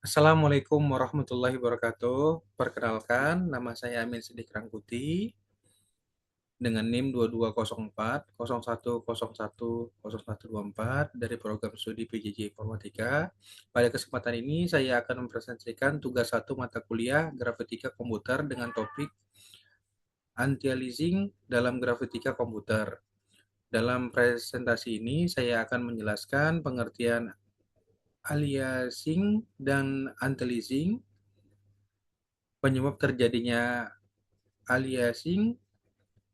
Assalamualaikum warahmatullahi wabarakatuh. Perkenalkan, nama saya Amin Sidik Rangkuti dengan NIM 2204 01010124 dari program studi PJJ Informatika. Pada kesempatan ini saya akan mempresentasikan tugas satu mata kuliah Grafika Komputer dengan topik Anti-aliasing dalam grafika komputer. Dalam presentasi ini saya akan menjelaskan pengertian aliasing dan anti-aliasing, penyebab terjadinya aliasing,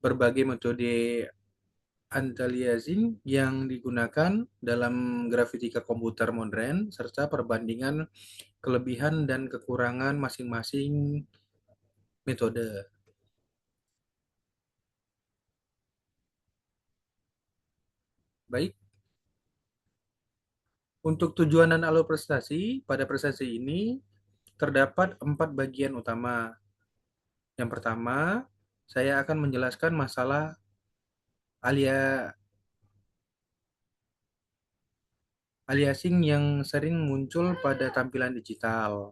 berbagai metode anti-aliasing yang digunakan dalam grafika komputer modern, serta perbandingan kelebihan dan kekurangan masing-masing metode. Baik, untuk tujuan dan alur prestasi, pada prestasi ini terdapat 4 bagian utama. Yang pertama, saya akan menjelaskan masalah alia aliasing yang sering muncul pada tampilan digital.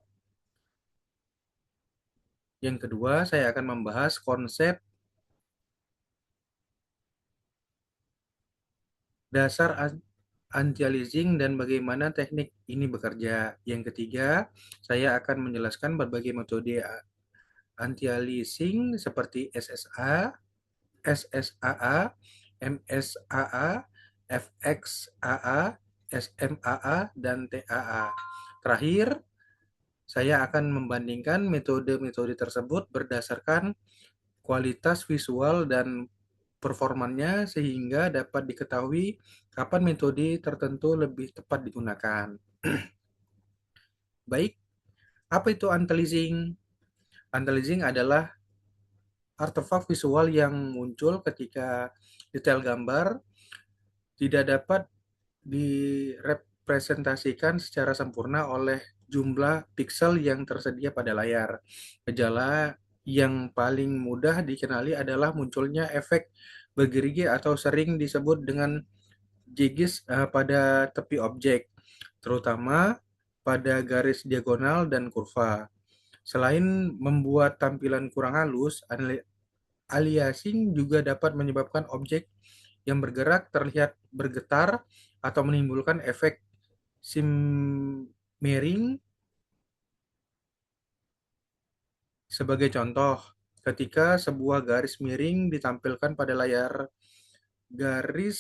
Yang kedua, saya akan membahas konsep dasar anti-aliasing dan bagaimana teknik ini bekerja. Yang ketiga, saya akan menjelaskan berbagai metode anti-aliasing seperti SSA, SSAA, MSAA, FXAA, SMAA, dan TAA. Terakhir, saya akan membandingkan metode-metode tersebut berdasarkan kualitas visual dan performanya sehingga dapat diketahui kapan metode tertentu lebih tepat digunakan. Baik, apa itu anti-aliasing? Anti-aliasing adalah artefak visual yang muncul ketika detail gambar tidak dapat direpresentasikan secara sempurna oleh jumlah piksel yang tersedia pada layar. Gejala yang paling mudah dikenali adalah munculnya efek bergerigi atau sering disebut dengan jiggis pada tepi objek, terutama pada garis diagonal dan kurva. Selain membuat tampilan kurang halus, aliasing juga dapat menyebabkan objek yang bergerak terlihat bergetar atau menimbulkan efek shimmering. Sebagai contoh, ketika sebuah garis miring ditampilkan pada layar, garis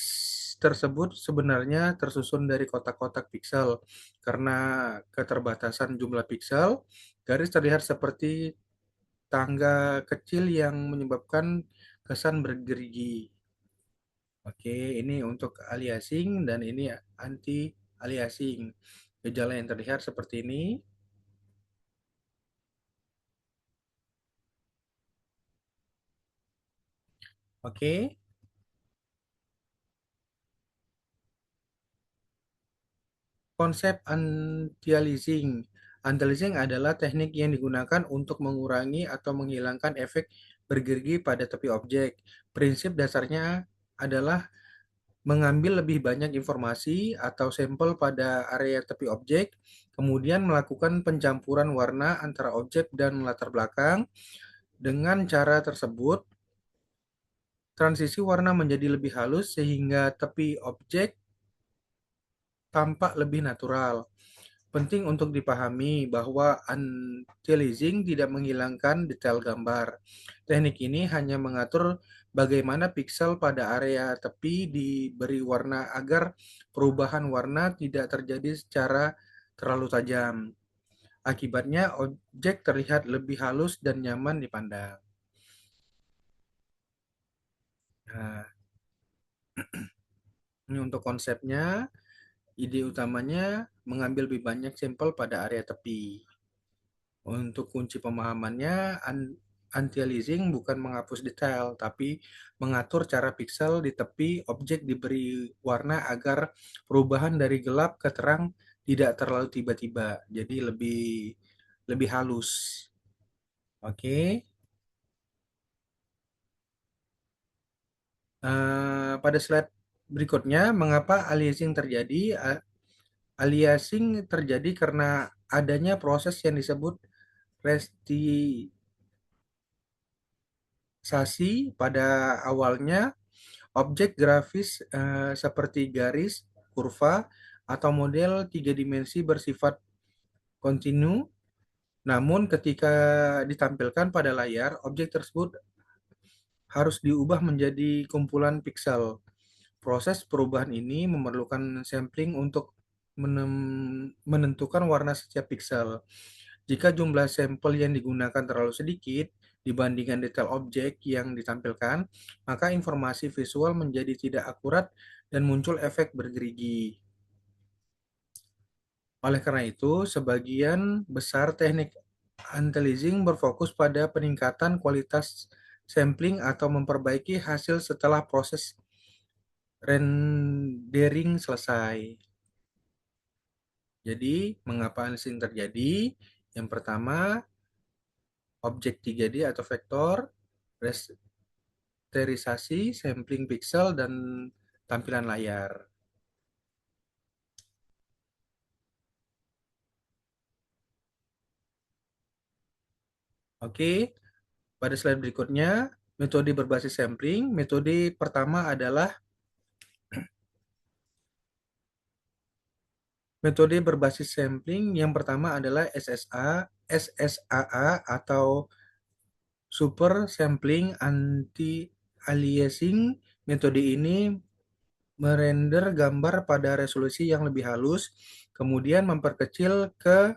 tersebut sebenarnya tersusun dari kotak-kotak piksel. Karena keterbatasan jumlah piksel, garis terlihat seperti tangga kecil yang menyebabkan kesan bergerigi. Oke, ini untuk aliasing dan ini anti aliasing. Gejala yang terlihat seperti ini. Oke, konsep anti-aliasing. Anti-aliasing adalah teknik yang digunakan untuk mengurangi atau menghilangkan efek bergerigi pada tepi objek. Prinsip dasarnya adalah mengambil lebih banyak informasi atau sampel pada area tepi objek, kemudian melakukan pencampuran warna antara objek dan latar belakang. Dengan cara tersebut, transisi warna menjadi lebih halus sehingga tepi objek tampak lebih natural. Penting untuk dipahami bahwa anti-aliasing tidak menghilangkan detail gambar. Teknik ini hanya mengatur bagaimana piksel pada area tepi diberi warna agar perubahan warna tidak terjadi secara terlalu tajam. Akibatnya, objek terlihat lebih halus dan nyaman dipandang. Nah, ini untuk konsepnya. Ide utamanya mengambil lebih banyak sampel pada area tepi. Untuk kunci pemahamannya, anti-aliasing bukan menghapus detail, tapi mengatur cara piksel di tepi objek diberi warna agar perubahan dari gelap ke terang tidak terlalu tiba-tiba, jadi lebih lebih halus. Oke. Pada slide berikutnya, mengapa aliasing terjadi? Aliasing terjadi karena adanya proses yang disebut restisasi pada awalnya objek grafis seperti garis, kurva, atau model tiga dimensi bersifat kontinu. Namun ketika ditampilkan pada layar, objek tersebut harus diubah menjadi kumpulan piksel. Proses perubahan ini memerlukan sampling untuk menentukan warna setiap piksel. Jika jumlah sampel yang digunakan terlalu sedikit dibandingkan detail objek yang ditampilkan, maka informasi visual menjadi tidak akurat dan muncul efek bergerigi. Oleh karena itu, sebagian besar teknik anti-aliasing berfokus pada peningkatan kualitas sampling atau memperbaiki hasil setelah proses rendering selesai. Jadi, mengapa aliasing terjadi? Yang pertama, objek 3D atau vektor, rasterisasi, sampling pixel, dan tampilan layar. Oke, pada slide berikutnya, metode berbasis sampling. Metode pertama adalah metode berbasis sampling. Yang pertama adalah SSAA atau Super Sampling Anti-Aliasing. Metode ini merender gambar pada resolusi yang lebih halus, kemudian memperkecil ke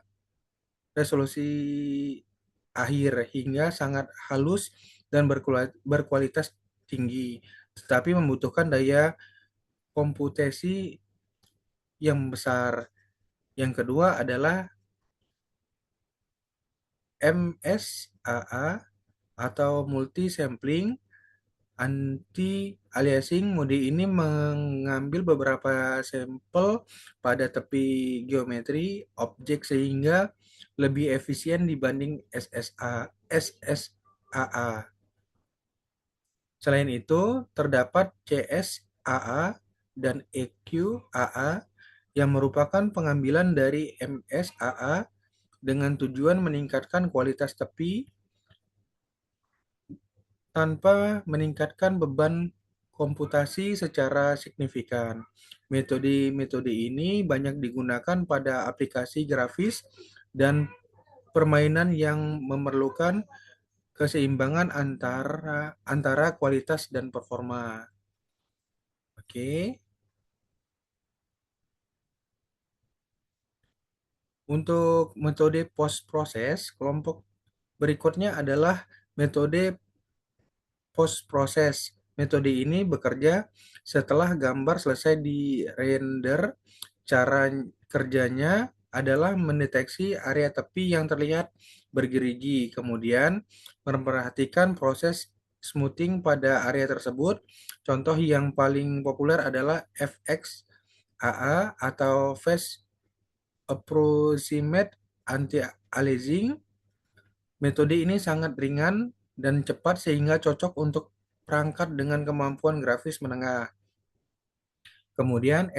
resolusi akhir hingga sangat halus dan berkualitas tinggi, tetapi membutuhkan daya komputasi yang besar. Yang kedua adalah MSAA atau Multi Sampling Anti-Aliasing. Mode ini mengambil beberapa sampel pada tepi geometri objek sehingga lebih efisien dibanding SSAA. Selain itu, terdapat CSAA dan EQAA yang merupakan pengambilan dari MSAA dengan tujuan meningkatkan kualitas tepi tanpa meningkatkan beban komputasi secara signifikan. Metode-metode ini banyak digunakan pada aplikasi grafis dan permainan yang memerlukan keseimbangan antara kualitas dan performa. Oke. Untuk metode post proses, kelompok berikutnya adalah metode post proses. Metode ini bekerja setelah gambar selesai di render. Cara kerjanya adalah mendeteksi area tepi yang terlihat bergerigi, kemudian memperhatikan proses smoothing pada area tersebut. Contoh yang paling populer adalah FXAA atau Face Approximate Anti-Aliasing. Metode ini sangat ringan dan cepat sehingga cocok untuk perangkat dengan kemampuan grafis menengah. Kemudian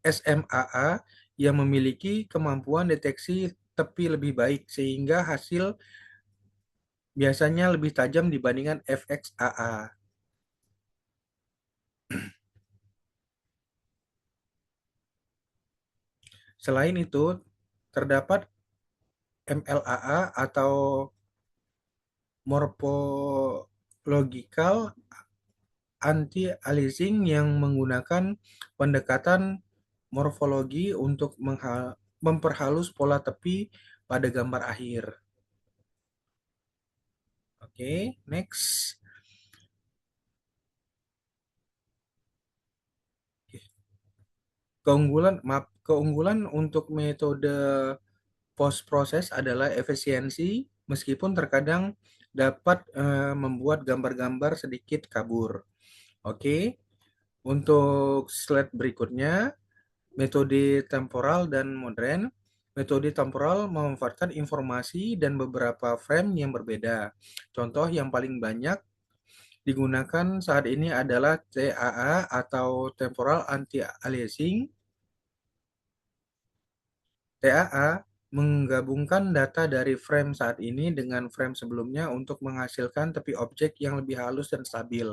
SMAA yang memiliki kemampuan deteksi tepi lebih baik sehingga hasil biasanya lebih tajam dibandingkan FXAA. Selain itu, terdapat MLAA atau Morphological Anti-Aliasing yang menggunakan pendekatan morfologi untuk memperhalus pola tepi pada gambar akhir. Oke, next. Keunggulan untuk metode post process adalah efisiensi, meskipun terkadang dapat membuat gambar-gambar sedikit kabur. Oke, untuk slide berikutnya, metode temporal dan modern. Metode temporal memanfaatkan informasi dan beberapa frame yang berbeda. Contoh yang paling banyak digunakan saat ini adalah TAA atau Temporal Anti-Aliasing. TAA menggabungkan data dari frame saat ini dengan frame sebelumnya untuk menghasilkan tepi objek yang lebih halus dan stabil.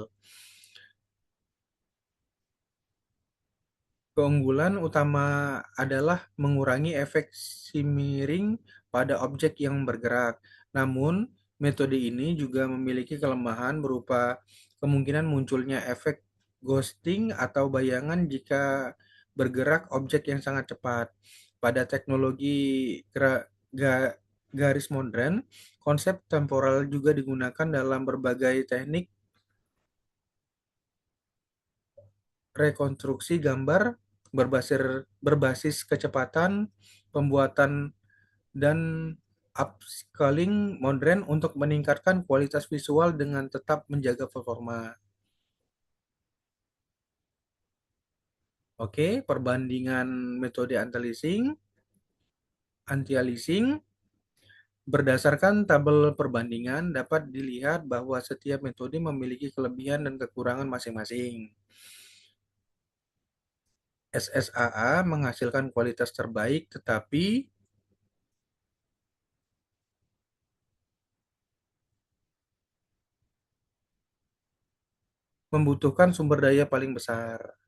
Keunggulan utama adalah mengurangi efek shimmering pada objek yang bergerak. Namun, metode ini juga memiliki kelemahan berupa kemungkinan munculnya efek ghosting atau bayangan jika bergerak objek yang sangat cepat. Pada teknologi garis modern, konsep temporal juga digunakan dalam berbagai teknik rekonstruksi gambar berbasis kecepatan, pembuatan, dan upscaling modern untuk meningkatkan kualitas visual dengan tetap menjaga performa. Oke, perbandingan metode anti-aliasing berdasarkan tabel perbandingan dapat dilihat bahwa setiap metode memiliki kelebihan dan kekurangan masing-masing. SSAA menghasilkan kualitas terbaik tetapi membutuhkan sumber daya paling besar.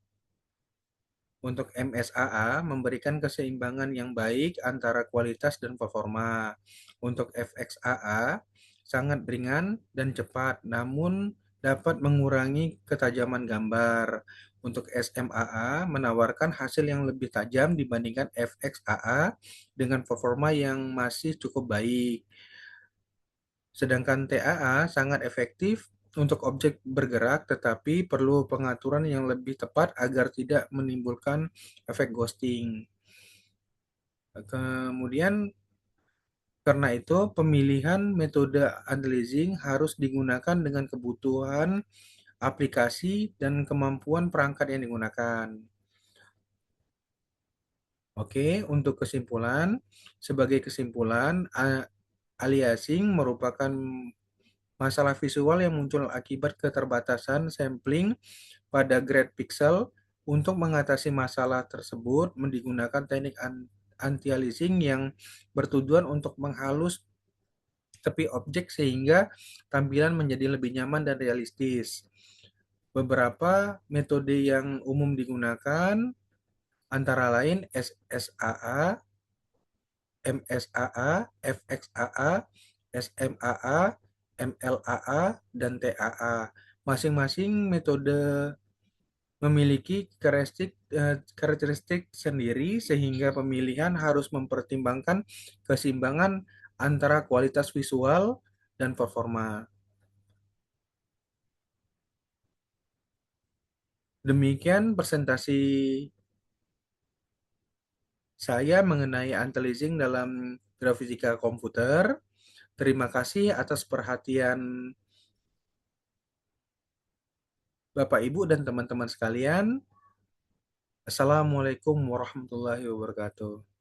Untuk MSAA memberikan keseimbangan yang baik antara kualitas dan performa. Untuk FXAA sangat ringan dan cepat, namun dapat mengurangi ketajaman gambar. Untuk SMAA menawarkan hasil yang lebih tajam dibandingkan FXAA dengan performa yang masih cukup baik. Sedangkan TAA sangat efektif untuk objek bergerak, tetapi perlu pengaturan yang lebih tepat agar tidak menimbulkan efek ghosting. Kemudian, karena itu, pemilihan metode anti-aliasing harus digunakan dengan kebutuhan aplikasi dan kemampuan perangkat yang digunakan. Oke, untuk kesimpulan, sebagai kesimpulan, aliasing merupakan masalah visual yang muncul akibat keterbatasan sampling pada grade pixel. Untuk mengatasi masalah tersebut, digunakan teknik anti-aliasing yang bertujuan untuk menghalus tepi objek sehingga tampilan menjadi lebih nyaman dan realistis. Beberapa metode yang umum digunakan antara lain SSAA, MSAA, FXAA, SMAA, MLAA, dan TAA. Masing-masing metode memiliki karakteristik sendiri sehingga pemilihan harus mempertimbangkan keseimbangan antara kualitas visual dan performa. Demikian presentasi saya mengenai anti-aliasing dalam grafisika komputer. Terima kasih atas perhatian Bapak, Ibu, dan teman-teman sekalian. Assalamualaikum warahmatullahi wabarakatuh.